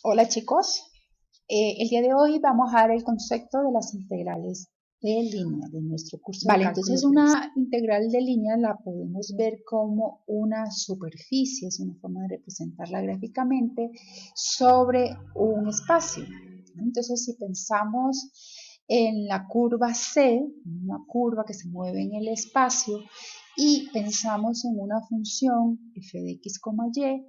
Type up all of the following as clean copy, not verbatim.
Hola chicos, el día de hoy vamos a ver el concepto de las integrales de línea de nuestro curso de cálculo. Entonces 3. una integral de línea la podemos ver como una superficie, es una forma de representarla gráficamente sobre un espacio. Entonces si pensamos en la curva C, una curva que se mueve en el espacio, y pensamos en una función f de x, y,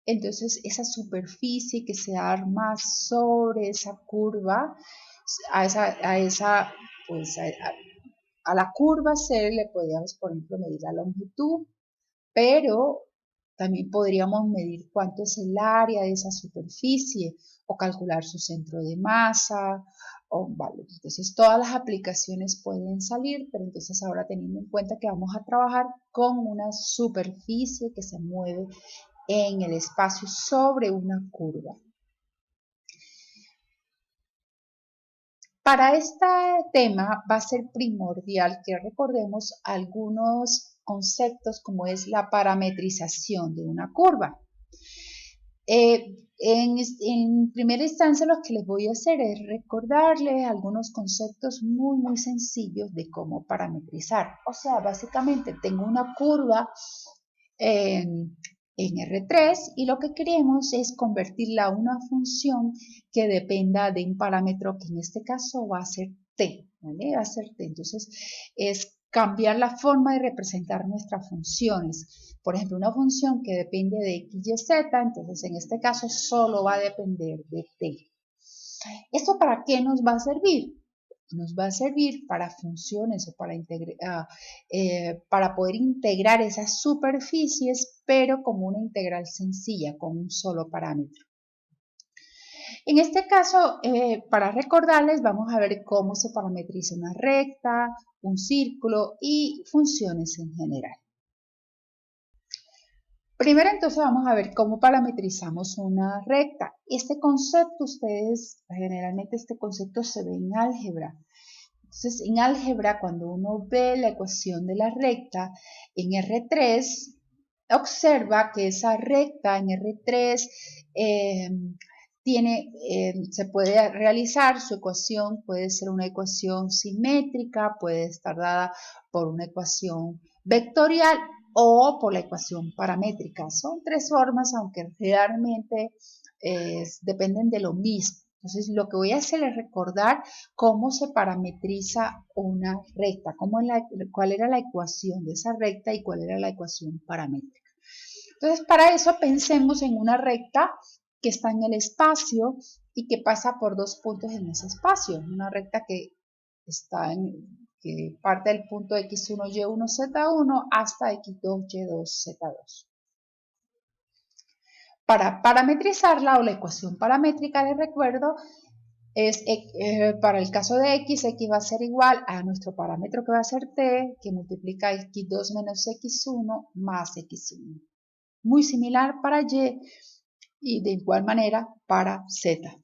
entonces esa superficie que se arma sobre esa curva, pues a la curva C le podríamos, por ejemplo, medir la longitud, pero también podríamos medir cuánto es el área de esa superficie o calcular su centro de masa o valor. Entonces todas las aplicaciones pueden salir, pero entonces ahora teniendo en cuenta que vamos a trabajar con una superficie que se mueve en el espacio sobre una curva. Para este tema va a ser primordial que recordemos algunos conceptos como es la parametrización de una curva. En primera instancia lo que les voy a hacer es recordarles algunos conceptos muy sencillos de cómo parametrizar. O sea, básicamente tengo una curva en R3 y lo que queremos es convertirla a una función que dependa de un parámetro que en este caso va a ser t, ¿vale? Va a ser t. Entonces es cambiar la forma de representar nuestras funciones. Por ejemplo, una función que depende de x, y, z, entonces en este caso solo va a depender de t. ¿Esto para qué nos va a servir? Nos va a servir para funciones o para poder integrar esas superficies, pero como una integral sencilla, con un solo parámetro. En este caso, para recordarles, vamos a ver cómo se parametriza una recta, un círculo y funciones en general. Primero entonces vamos a ver cómo parametrizamos una recta. Este concepto, generalmente este concepto se ve en álgebra. Entonces, en álgebra, cuando uno ve la ecuación de la recta en R3, observa que esa recta en R3 se puede realizar, su ecuación puede ser una ecuación simétrica, puede estar dada por una ecuación vectorial o por la ecuación paramétrica. Son tres formas, aunque realmente dependen de lo mismo. Entonces, lo que voy a hacer es recordar cómo se parametriza una recta, cuál era la ecuación de esa recta y cuál era la ecuación paramétrica. Entonces, para eso pensemos en una recta que está en el espacio y que pasa por dos puntos en ese espacio. Una recta que parte del punto x1, y1, z1 hasta x2, y2, z2. Para parametrizarla o la ecuación paramétrica, les recuerdo, para el caso de x va a ser igual a nuestro parámetro que va a ser t, que multiplica x2 menos x1 más x1. Muy similar para y de igual manera para z.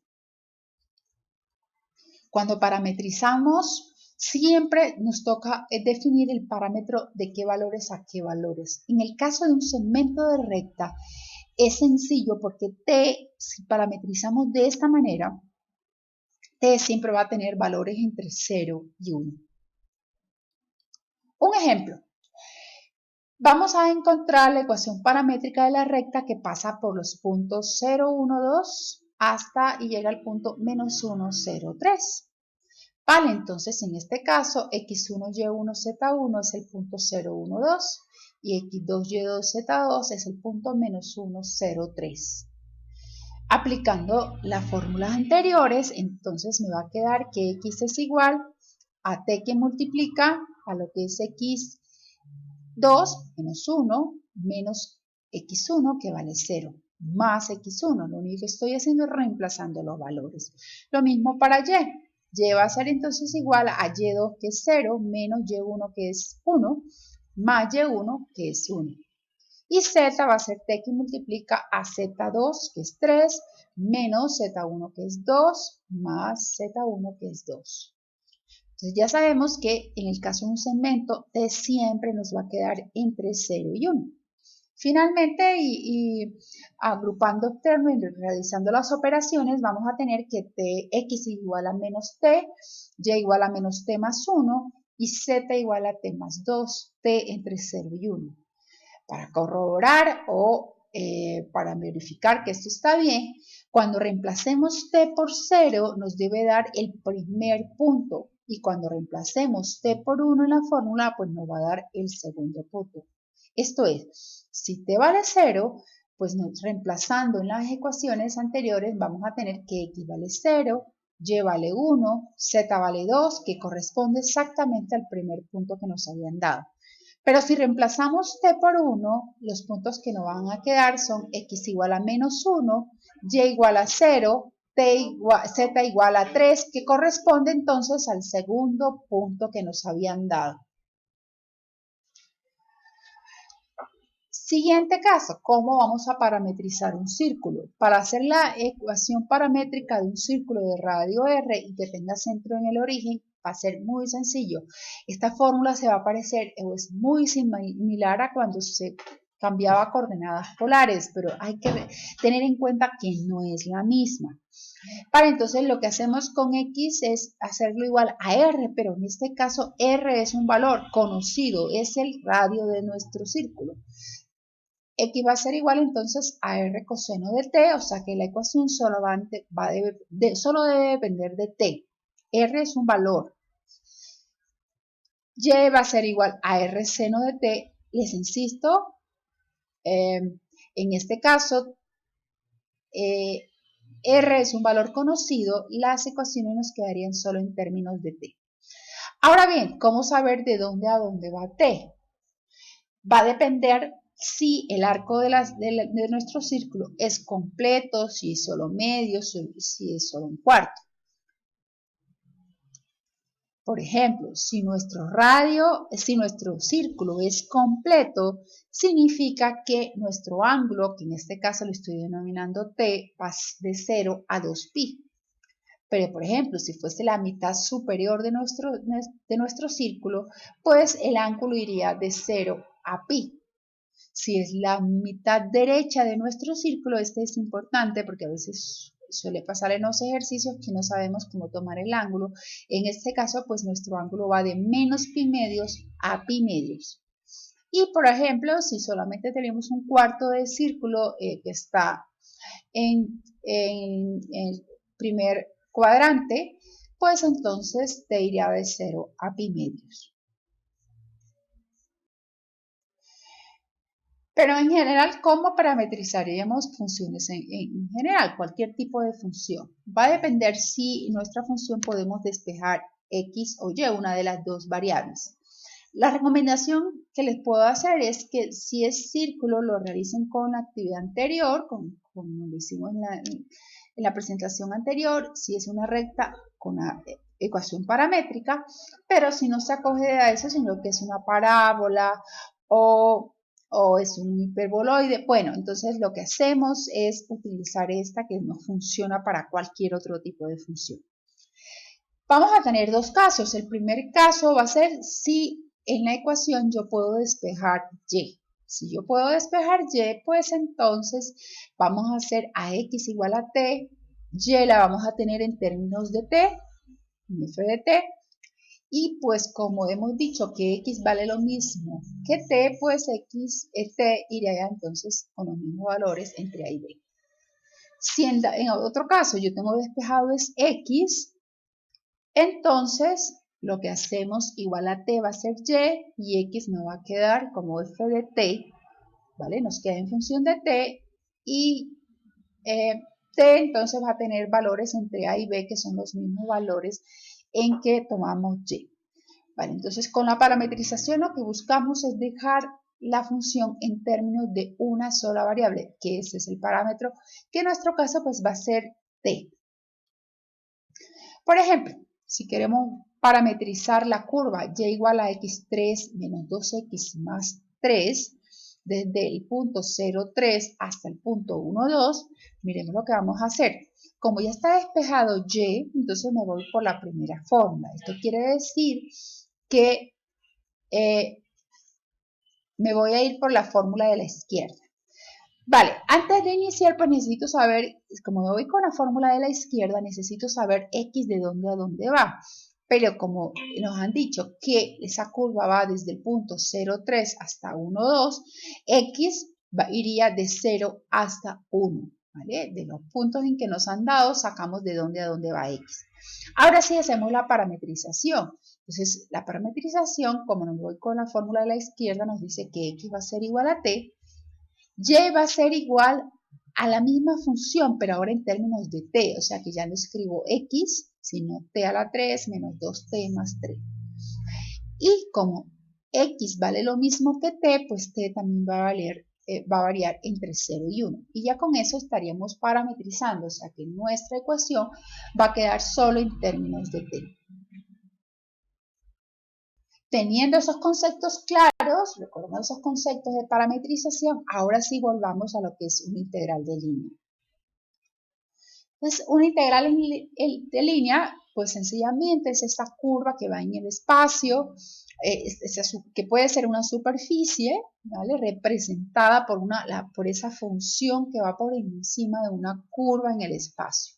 Cuando parametrizamos, siempre nos toca definir el parámetro de qué valores a qué valores. En el caso de un segmento de recta, es sencillo porque t, si parametrizamos de esta manera, t siempre va a tener valores entre 0 y 1. Un ejemplo. Vamos a encontrar la ecuación paramétrica de la recta que pasa por los puntos 0, 1, 2 hasta y llega al punto menos 1, 0, 3. Vale, entonces en este caso x1, y1, z1 es el punto 0, 1, 2 y x2, y2, z2 es el punto menos 1, 0, 3. Aplicando las fórmulas anteriores, entonces me va a quedar que x es igual a t que multiplica a lo que es x2 menos 1 menos x1 que vale 0 más x1. Lo único que estoy haciendo es reemplazando los valores. Lo mismo para y. Y va a ser entonces igual a y2 que es 0 menos y1 que es 1 más y1 que es 1. Y z va a ser t que multiplica a z2 que es 3 menos z1 que es 2 más z1 que es 2. Entonces ya sabemos que en el caso de un segmento t siempre nos va a quedar entre 0 y 1. Finalmente, y agrupando términos, realizando las operaciones, vamos a tener que tx igual a menos t, y igual a menos t más 1 y z igual a t más 2, t entre 0 y 1. Para corroborar o para verificar que esto está bien, cuando reemplacemos t por 0 nos debe dar el primer punto, y cuando reemplacemos t por 1 en la fórmula, pues nos va a dar el segundo punto. Esto es, si t vale 0, pues reemplazando en las ecuaciones anteriores vamos a tener que x vale 0, y vale 1, z vale 2, que corresponde exactamente al primer punto que nos habían dado. Pero si reemplazamos t por 1, los puntos que nos van a quedar son x igual a menos 1, y igual a 0, z igual a 3, que corresponde entonces al segundo punto que nos habían dado. Siguiente caso, ¿cómo vamos a parametrizar un círculo? Para hacer la ecuación paramétrica de un círculo de radio r y que tenga centro en el origen, va a ser muy sencillo. Esta fórmula se va a parecer o es muy similar a cuando se cambiaba coordenadas polares, pero hay que tener en cuenta que no es la misma. Para entonces lo que hacemos con x es hacerlo igual a r, pero en este caso r es un valor conocido, es el radio de nuestro círculo. X va a ser igual entonces a r coseno de t, o sea que la ecuación solo debe depender de t. R es un valor. Y va a ser igual a r seno de t. Les insisto, en este caso, r es un valor conocido, las ecuaciones nos quedarían solo en términos de t. Ahora bien, ¿cómo saber de dónde a dónde va t? Va a depender si el arco de nuestro círculo es completo, si es solo medio, si es solo un cuarto. Por ejemplo, si nuestro círculo es completo, significa que nuestro ángulo, que en este caso lo estoy denominando t, va de 0 a 2pi. Pero, por ejemplo, si fuese la mitad superior de nuestro círculo, pues el ángulo iría de 0 a pi. Si es la mitad derecha de nuestro círculo, este es importante porque a veces suele pasar en los ejercicios que no sabemos cómo tomar el ángulo. En este caso, pues nuestro ángulo va de menos pi medios a pi medios. Y, por ejemplo, si solamente tenemos un cuarto de círculo que está en el primer cuadrante, pues entonces te iría de 0 a pi medios. Pero en general, ¿cómo parametrizaríamos funciones en general? Cualquier tipo de función. Va a depender si nuestra función podemos despejar x o y, una de las dos variables. La recomendación que les puedo hacer es que si es círculo, lo realicen con la actividad anterior, como lo hicimos en la presentación anterior. Si es una recta, con la ecuación paramétrica, pero si no se acoge a eso, sino que es una parábola o es un hiperboloide, bueno, entonces lo que hacemos es utilizar esta que no funciona para cualquier otro tipo de función. Vamos a tener dos casos. El primer caso va a ser si en la ecuación yo puedo despejar y. Si yo puedo despejar y, pues entonces vamos a hacer a x igual a t, y la vamos a tener en términos de t, f de t, y pues como hemos dicho que x vale lo mismo que t, pues t iría entonces con los mismos valores entre a y b. Si en otro caso yo tengo despejado es x, entonces lo que hacemos igual a t va a ser y x nos va a quedar como f de t, ¿vale? Nos queda en función de t y t entonces va a tener valores entre a y b que son los mismos valores en que tomamos y. Vale, entonces con la parametrización lo que buscamos es dejar la función en términos de una sola variable, que ese es el parámetro, que en nuestro caso pues va a ser t. Por ejemplo, si queremos parametrizar la curva y igual a x3 menos 2x más 3, desde el punto 0,3 hasta el punto 1,2, miremos lo que vamos a hacer. Como ya está despejado y, entonces me voy por la primera fórmula. Esto quiere decir que me voy a ir por la fórmula de la izquierda. Vale, antes de iniciar, pues necesito saber, como me voy con la fórmula de la izquierda, necesito saber x de dónde a dónde va. Pero como nos han dicho que esa curva va desde el punto 0,3 hasta 1,2, x iría de 0 hasta 1. ¿Vale? De los puntos en que nos han dado, sacamos de dónde a dónde va x. Ahora sí hacemos la parametrización. Entonces, la parametrización, como nos voy con la fórmula de la izquierda, nos dice que x va a ser igual a t. Y va a ser igual a la misma función, pero ahora en términos de t, o sea que ya no escribo x, sino t a la 3 menos 2t más 3. Y como x vale lo mismo que t, pues t también va a variar entre 0 y 1. Y ya con eso estaríamos parametrizando, o sea que nuestra ecuación va a quedar solo en términos de t. Teniendo esos conceptos claros, recordando esos conceptos de parametrización, ahora sí volvamos a lo que es una integral de línea. Entonces, una integral de línea, pues sencillamente es esta curva que va en el espacio, que puede ser una superficie, ¿vale? Representada por esa función que va por encima de una curva en el espacio.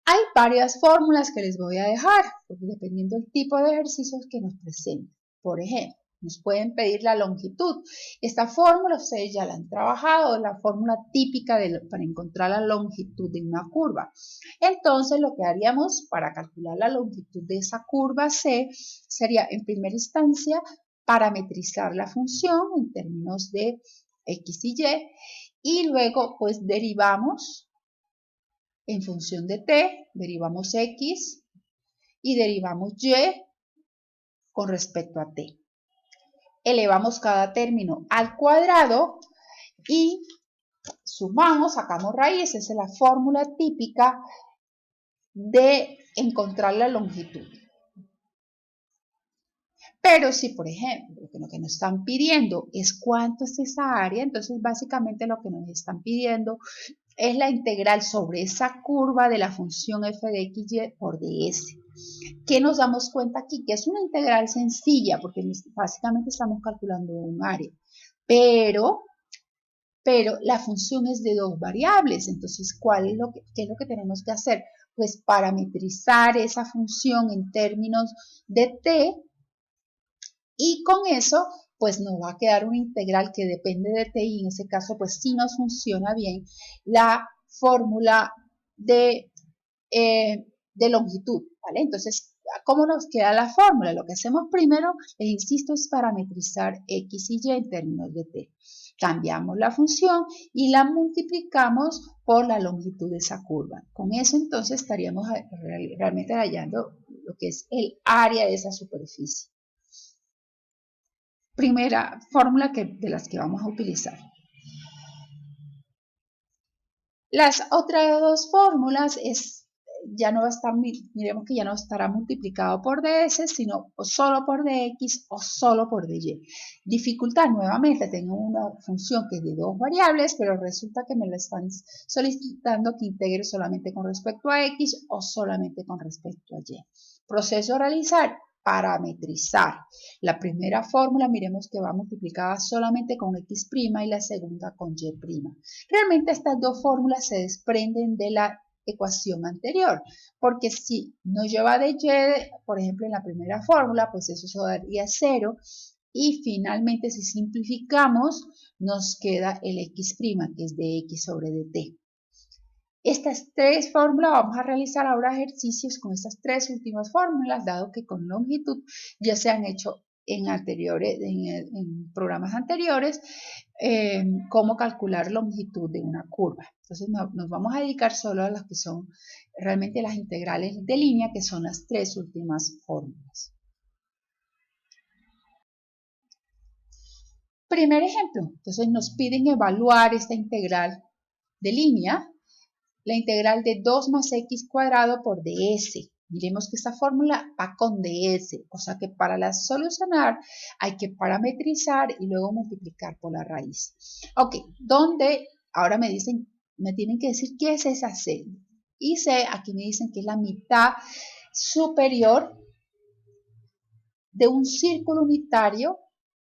Hay varias fórmulas que les voy a dejar, porque dependiendo del tipo de ejercicios que nos presenten. Por ejemplo, nos pueden pedir la longitud. Esta fórmula ustedes ya la han trabajado, la fórmula típica para encontrar la longitud de una curva. Entonces, lo que haríamos para calcular la longitud de esa curva C sería, en primera instancia, parametrizar la función en términos de X y Y luego, pues, derivamos en función de t, derivamos x y derivamos y con respecto a t. Elevamos cada término al cuadrado y sumamos, sacamos raíz. Esa es la fórmula típica de encontrar la longitud. Pero si, por ejemplo, lo que nos están pidiendo es cuánto es esa área, entonces básicamente lo que nos están pidiendo es la integral sobre esa curva de la función f de x y por ds. ¿Qué nos damos cuenta aquí? Que es una integral sencilla, porque básicamente estamos calculando un área. Pero la función es de dos variables. Entonces, ¿qué es lo que tenemos que hacer? Pues parametrizar esa función en términos de t, y con eso pues nos va a quedar una integral que depende de t, y en ese caso pues sí nos funciona bien la fórmula de longitud, ¿vale? Entonces, ¿cómo nos queda la fórmula? Lo que hacemos primero, les insisto, es parametrizar x y y en términos de t. Cambiamos la función y la multiplicamos por la longitud de esa curva. Con eso entonces estaríamos realmente hallando lo que es el área de esa superficie. Primera fórmula de las que vamos a utilizar. Las otras dos fórmulas ya no va a estar, miremos que ya no estará multiplicado por ds, sino o solo por dx o solo por dy. Dificultad, nuevamente tengo una función que es de dos variables, pero resulta que me la están solicitando que integre solamente con respecto a x o solamente con respecto a y. Proceso a realizar: parametrizar. La primera fórmula, miremos que va multiplicada solamente con x' y la segunda con y'. Realmente estas dos fórmulas se desprenden de la ecuación anterior, porque si no lleva de y, por ejemplo, en la primera fórmula, pues eso daría 0, y finalmente si simplificamos, nos queda el x', que es de x sobre dt. Estas tres fórmulas, vamos a realizar ahora ejercicios con estas tres últimas fórmulas, dado que con longitud ya se han hecho en programas anteriores, cómo calcular longitud de una curva. Entonces nos vamos a dedicar solo a las que son realmente las integrales de línea, que son las tres últimas fórmulas. Primer ejemplo, entonces nos piden evaluar esta integral de línea, la integral de 2 más x cuadrado por ds. Miremos que esta fórmula va con ds, o sea que para solucionar hay que parametrizar y luego multiplicar por la raíz. Ok, ahora me tienen que decir qué es esa c. Y c, aquí me dicen que es la mitad superior de un círculo unitario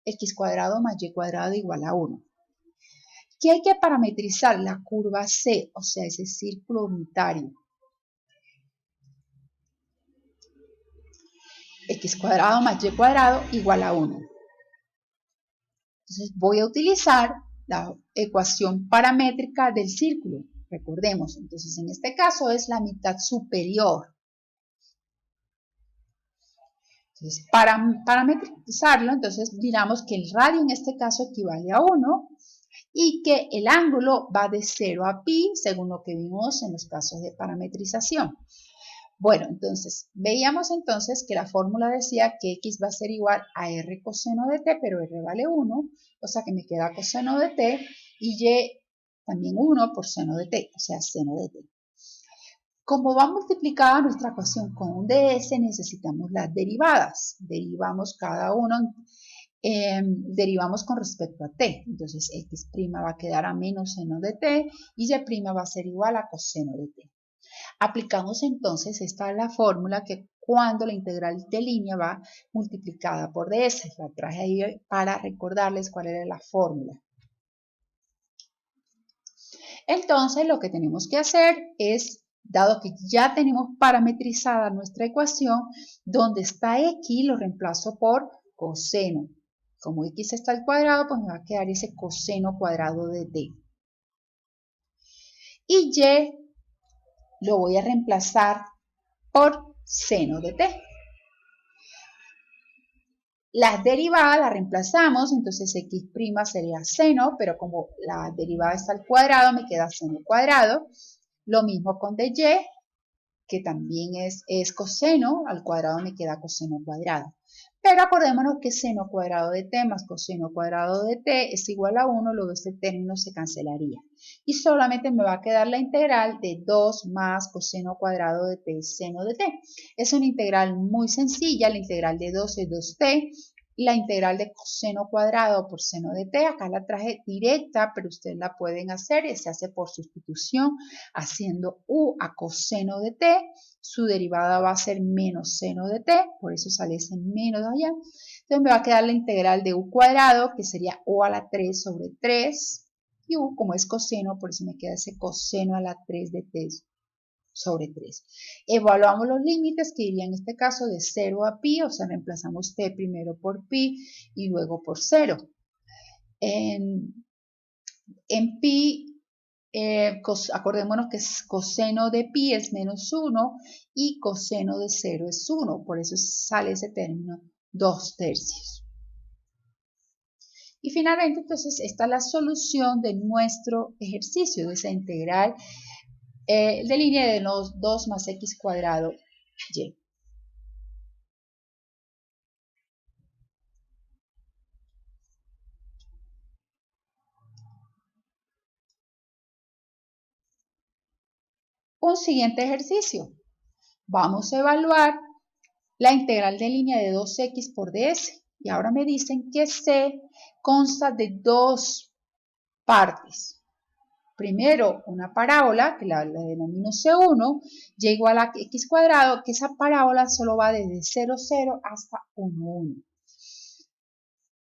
x cuadrado más y cuadrado igual a 1. ¿Qué hay que parametrizar? La curva C, o sea, ese círculo unitario. X cuadrado más y cuadrado igual a 1. Entonces voy a utilizar la ecuación paramétrica del círculo. Recordemos, entonces en este caso es la mitad superior. Entonces, para parametrizarlo, entonces miramos que el radio en este caso equivale a 1 y que el ángulo va de 0 a pi, según lo que vimos en los casos de parametrización. Bueno, entonces, veíamos entonces que la fórmula decía que x va a ser igual a r coseno de t, pero r vale 1, o sea que me queda coseno de t, y y también 1 por seno de t, o sea, seno de t. Como va multiplicada nuestra ecuación con un ds, necesitamos las derivadas. Derivamos cada uno, derivamos con respecto a t. Entonces, x' va a quedar a menos seno de t, y y' va a ser igual a coseno de t. Aplicamos entonces, esta es la fórmula que cuando la integral de línea va multiplicada por ds. La traje ahí para recordarles cuál era la fórmula. Entonces, lo que tenemos que hacer es, dado que ya tenemos parametrizada nuestra ecuación, donde está x lo reemplazo por coseno. Como x está al cuadrado, pues me va a quedar ese coseno cuadrado de t. Y y lo voy a reemplazar por seno de t. Las derivadas las reemplazamos, entonces x' sería seno, pero como la derivada está al cuadrado, me queda seno cuadrado. Lo mismo con dy, que también es coseno, al cuadrado me queda coseno cuadrado. Pero acordémonos que seno cuadrado de t más coseno cuadrado de t es igual a 1, luego este término se cancelaría. Y solamente me va a quedar la integral de 2 más coseno cuadrado de t seno de t. Es una integral muy sencilla, la integral de 2 es 2t. La integral de coseno cuadrado por seno de t, acá la traje directa, pero ustedes la pueden hacer, se hace por sustitución, haciendo u a coseno de t, su derivada va a ser menos seno de t, por eso sale ese menos de allá. Entonces me va a quedar la integral de u cuadrado, que sería u a la 3 sobre 3, y u, como es coseno, por eso me queda ese coseno a la 3 de t sobre 3. Evaluamos los límites que irían en este caso de 0 a pi, o sea, reemplazamos t primero por pi y luego por 0. En pi, acordémonos que coseno de pi es menos 1 y coseno de 0 es 1, por eso sale ese término 2/3. Y finalmente, entonces, esta es la solución de nuestro ejercicio, de esa integral de línea de los 2 más x cuadrado y. Un siguiente ejercicio. Vamos a evaluar la integral de línea de 2x por ds. Y ahora me dicen que C consta de dos partes. Primero, una parábola, que la denomino C1, y igual a x cuadrado, que esa parábola solo va desde 0, 0 hasta 1, 1.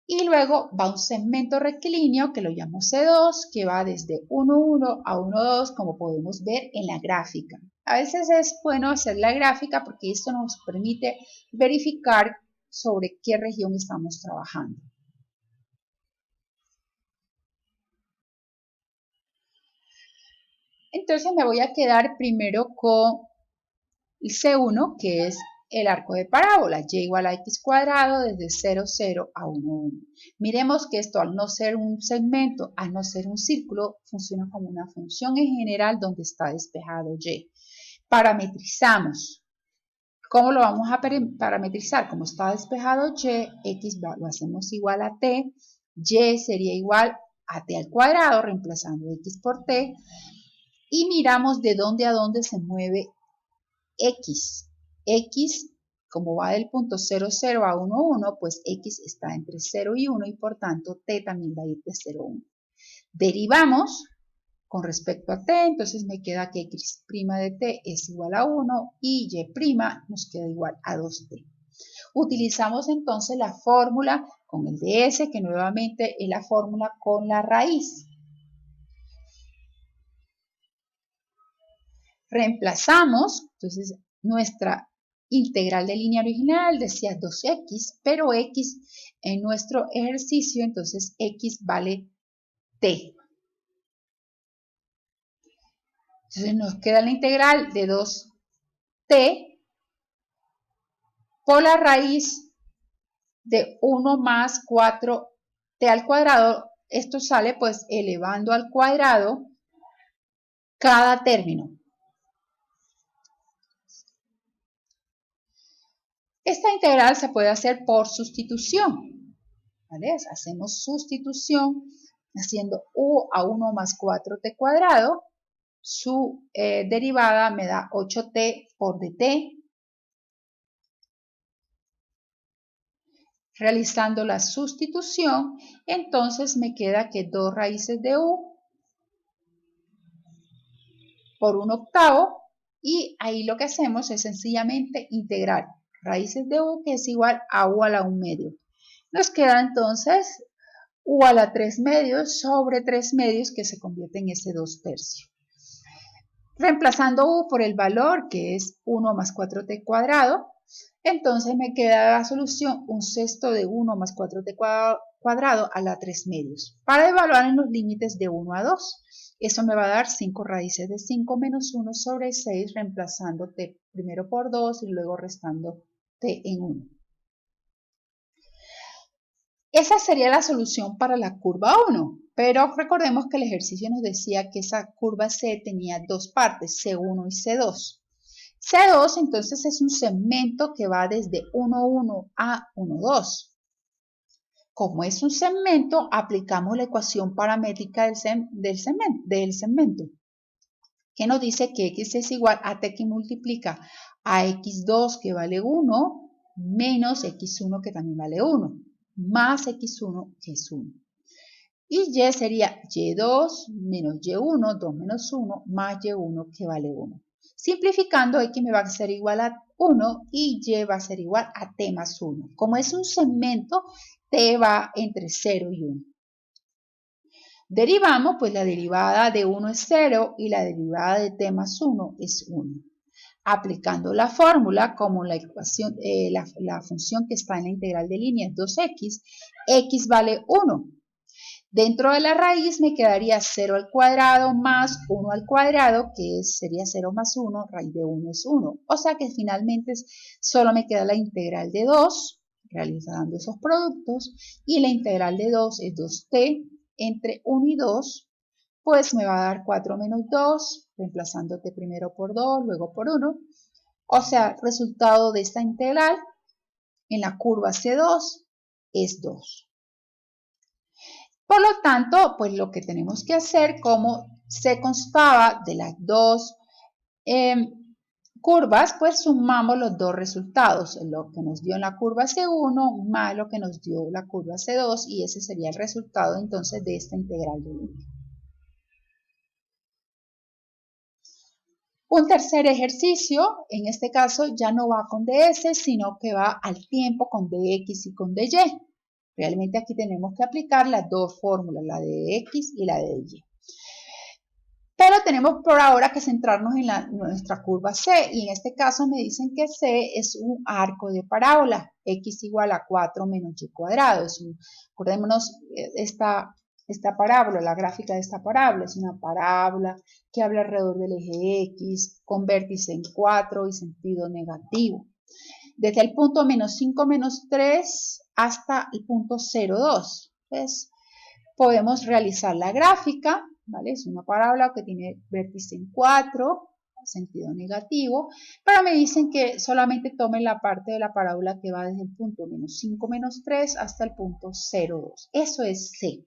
Y luego va un segmento rectilíneo que lo llamo C2, que va desde 1, 1 a 1, 2, como podemos ver en la gráfica. A veces es bueno hacer la gráfica porque esto nos permite verificar sobre qué región estamos trabajando. Entonces me voy a quedar primero con el C1, que es el arco de parábola, y igual a x cuadrado desde 0, 0 a 1, 1. Miremos que esto, al no ser un segmento, al no ser un círculo, funciona como una función en general donde está despejado y. Parametrizamos. ¿Cómo lo vamos a parametrizar? Como está despejado y, x lo hacemos igual a t, y sería igual a t al cuadrado, reemplazando x por t, y miramos de dónde a dónde se mueve x. X, como va del punto 0, 0 a 1, 1, pues x está entre 0 y 1 y por tanto t también va a ir de 0 a 1. Derivamos con respecto a t, entonces me queda que x' de t es igual a 1 y y' nos queda igual a 2t. Utilizamos entonces la fórmula con el ds, que nuevamente es la fórmula con la raíz. Reemplazamos, entonces nuestra integral de línea original decía 2x, pero x en nuestro ejercicio, entonces x vale t. Entonces nos queda la integral de 2t por la raíz de 1 más 4t al cuadrado. Esto sale pues elevando al cuadrado cada término. Esta integral se puede hacer por sustitución, ¿vale? Hacemos sustitución haciendo u a 1 más 4t cuadrado. Su derivada me da 8t por dt. Realizando la sustitución, entonces me queda que 2 raíces de u por 1/8, y ahí lo que hacemos es sencillamente integrar raíces de u, que es igual a u a la 1/2. Nos queda entonces u a la 3/2 sobre 3/2, que se convierte en ese 2/3. Reemplazando u por el valor, que es 1 más 4t cuadrado, entonces me queda la solución 1/6 de 1 más 4t cuadrado a la 3/2, para evaluar en los límites de 1 a 2. Eso me va a dar 5 raíces de 5 menos 1 sobre 6, reemplazando t primero por 2 y luego restando t en 1. Esa sería la solución para la curva 1, pero recordemos que el ejercicio nos decía que esa curva C tenía dos partes, C1 y C2. C2 entonces es un segmento que va desde 1,1 a 1,2. Como es un segmento, aplicamos la ecuación paramétrica del segmento, que nos dice que x es igual a t que multiplica a x2, que vale 1, menos x1, que también vale 1, más x1, que es 1. Y y sería y2 menos y1, 2 menos 1, más y1, que vale 1. Simplificando, x me va a ser igual a 1 y y va a ser igual a t más 1. Como es un segmento, t va entre 0 y 1. Derivamos, pues la derivada de 1 es 0 y la derivada de t más 1 es 1. Aplicando la fórmula, como la ecuación, la función que está en la integral de línea es 2x, x vale 1. Dentro de la raíz me quedaría 0 al cuadrado más 1 al cuadrado, que sería 0 más 1, raíz de 1 es 1. O sea que finalmente solo me queda la integral de 2, realizando esos productos, y la integral de 2 es 2t entre 1 y 2, pues me va a dar 4 menos 2, reemplazando t primero por 2, luego por 1. O sea, el resultado de esta integral en la curva C2 es 2. Por lo tanto, pues lo que tenemos que hacer, como se constaba de las dos curvas, pues sumamos los dos resultados, lo que nos dio en la curva C1 más lo que nos dio la curva C2, y ese sería el resultado entonces de esta integral de línea. Un tercer ejercicio, en este caso ya no va con ds, sino que va al tiempo con dx y con dy. Realmente aquí tenemos que aplicar las dos fórmulas, la de x y la de y. Pero tenemos por ahora que centrarnos en nuestra curva C, y en este caso me dicen que C es un arco de parábola, x igual a 4 menos y cuadrado. Acordémonos, esta parábola, la gráfica de esta parábola, es una parábola que habla alrededor del eje X, con vértice en 4 y sentido negativo. Desde el punto menos 5 menos 3 hasta el punto 0,2. Entonces, podemos realizar la gráfica, ¿vale? Es una parábola que tiene vértice en 4, sentido negativo, pero me dicen que solamente tome la parte de la parábola que va desde el punto menos 5 menos 3 hasta el punto 0,2. Eso es C.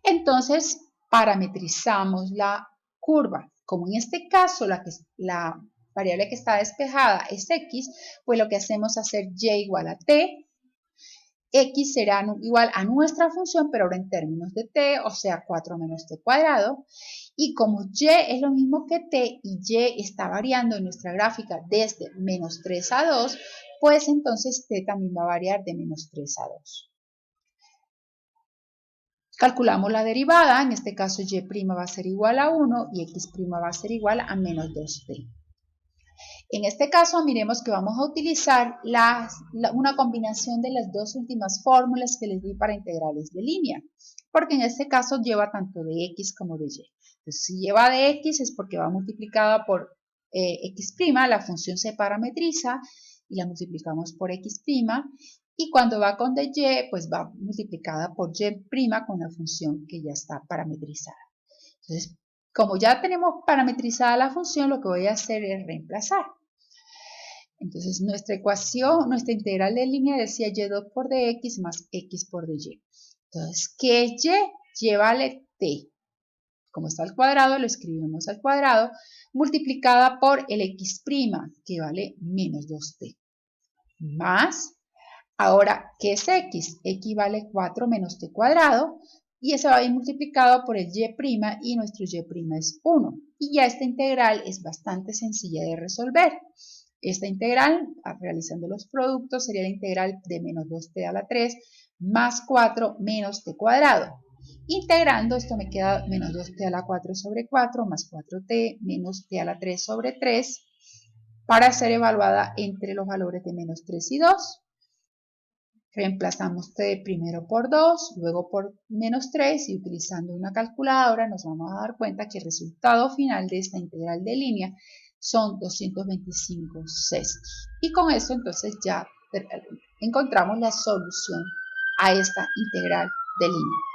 Entonces, parametrizamos la curva. Como en este caso la variable que está despejada es x, pues lo que hacemos es hacer y igual a t, x será igual a nuestra función, pero ahora en términos de t, o sea, 4 menos t cuadrado. Y como y es lo mismo que t y y está variando en nuestra gráfica desde menos 3 a 2, pues entonces t también va a variar de menos 3 a 2. Calculamos la derivada, en este caso y' va a ser igual a 1 y x' va a ser igual a menos 2t. En este caso, miremos que vamos a utilizar una combinación de las dos últimas fórmulas que les di para integrales de línea, porque en este caso lleva tanto de x como de y. Entonces, si lleva de x es porque va multiplicada por x', la función se parametriza y la multiplicamos por x', y cuando va con de y, pues va multiplicada por y' con la función que ya está parametrizada. Entonces, como ya tenemos parametrizada la función, lo que voy a hacer es reemplazar. Entonces, nuestra ecuación, nuestra integral de línea decía y2 por dx más x por dy. Entonces, que y vale t. Como está al cuadrado, lo escribimos al cuadrado, multiplicada por el x', que vale menos 2t. Más, ahora, ¿qué es x? X vale 4 menos t cuadrado, y eso va a ir multiplicado por el y' y nuestro y' es 1. Y ya esta integral es bastante sencilla de resolver. Esta integral, realizando los productos, sería la integral de menos 2t a la 3 más 4 menos t cuadrado. Integrando, esto me queda menos 2t a la 4 sobre 4 más 4t menos t a la 3 sobre 3 para ser evaluada entre los valores de menos 3 y 2. Reemplazamos t primero por 2, luego por menos 3 y utilizando una calculadora nos vamos a dar cuenta que el resultado final de esta integral de línea son 225 sextos. Y con esto entonces ya encontramos la solución a esta integral de línea.